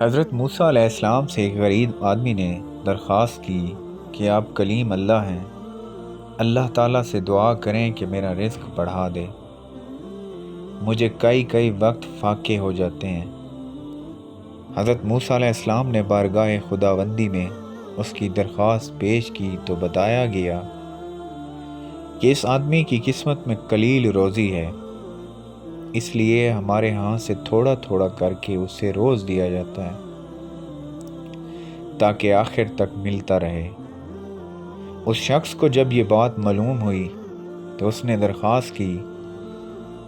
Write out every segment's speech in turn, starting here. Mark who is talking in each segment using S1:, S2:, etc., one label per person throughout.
S1: حضرت موسیٰ علیہ السلام سے ایک غریب آدمی نے درخواست کی کہ آپ کلیم اللہ ہیں، اللہ تعالیٰ سے دعا کریں کہ میرا رزق بڑھا دے، مجھے کئی وقت فاقے ہو جاتے ہیں۔ حضرت موسیٰ علیہ السلام نے بارگاہ خداوندی میں اس کی درخواست پیش کی تو بتایا گیا کہ اس آدمی کی قسمت میں قلیل روزی ہے، اس لیے ہمارے ہاں سے تھوڑا تھوڑا کر کے اسے روز دیا جاتا ہے تاکہ آخر تک ملتا رہے۔ اس شخص کو جب یہ بات معلوم ہوئی تو اس نے درخواست کی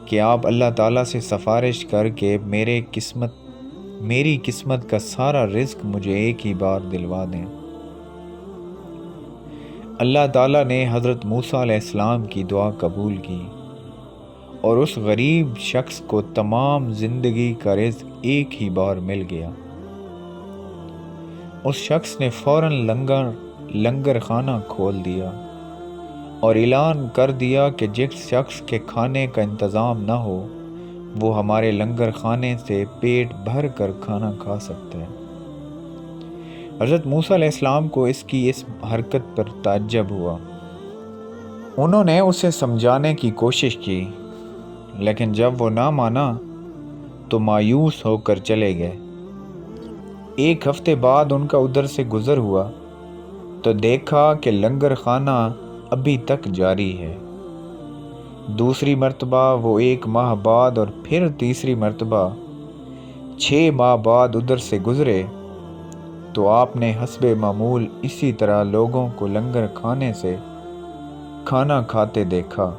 S1: کہ آپ اللہ تعالیٰ سے سفارش کر کے میری قسمت کا سارا رزق مجھے ایک ہی بار دلوا دیں۔ اللہ تعالیٰ نے حضرت موسیٰ علیہ السلام کی دعا قبول کی اور اس غریب شخص کو تمام زندگی کا رزق ایک ہی بار مل گیا۔ اس شخص نے فوراً لنگر خانہ کھول دیا اور اعلان کر دیا کہ جس شخص کے کھانے کا انتظام نہ ہو وہ ہمارے لنگر خانے سے پیٹ بھر کر کھانا کھا سکتا ہے۔ حضرت موسیٰ علیہ السلام کو اس حرکت پر تعجب ہوا۔ انہوں نے اسے سمجھانے کی کوشش کی، لیکن جب وہ نہ مانا تو مایوس ہو کر چلے گئے۔ ایک ہفتے بعد ان کا ادھر سے گزر ہوا تو دیکھا کہ لنگر خانہ ابھی تک جاری ہے۔ دوسری مرتبہ وہ 1 ماہ بعد اور پھر تیسری مرتبہ 6 ماہ بعد ادھر سے گزرے تو آپ نے حسب معمول اسی طرح لوگوں کو لنگر کھانے سے کھانا کھاتے دیکھا۔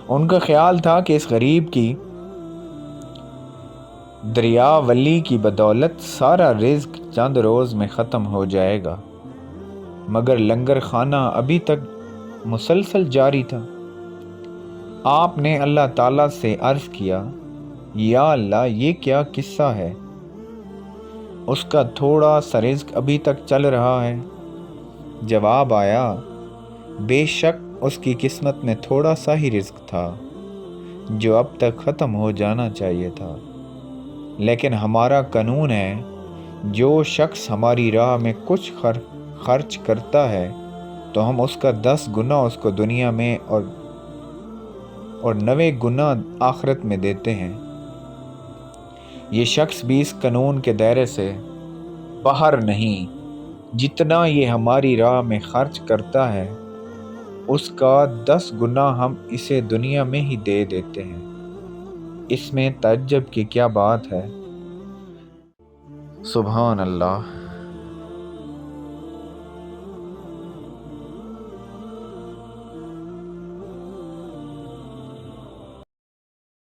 S1: ان کا خیال تھا کہ اس غریب کی دریاولی کی بدولت سارا رزق چند روز میں ختم ہو جائے گا، مگر لنگر خانہ ابھی تک مسلسل جاری تھا۔ آپ نے اللہ تعالیٰ سے عرض کیا، یا اللہ، یہ کیا قصہ ہے؟ اس کا تھوڑا سا رزق ابھی تک چل رہا ہے۔ جواب آیا، بے شک اس کی قسمت میں تھوڑا سا ہی رزق تھا جو اب تک ختم ہو جانا چاہیے تھا، لیکن ہمارا قانون ہے جو شخص ہماری راہ میں کچھ خرچ کرتا ہے تو ہم اس کا 10 گنا اس کو دنیا میں اور 90 گنا آخرت میں دیتے ہیں۔ یہ شخص بھی اس قانون کے دائرے سے باہر نہیں۔ جتنا یہ ہماری راہ میں خرچ کرتا ہے اس کا 10 گنا ہم اسے دنیا میں ہی دے دیتے ہیں۔ اس میں تعجب کی کیا بات ہے؟ سبحان اللہ۔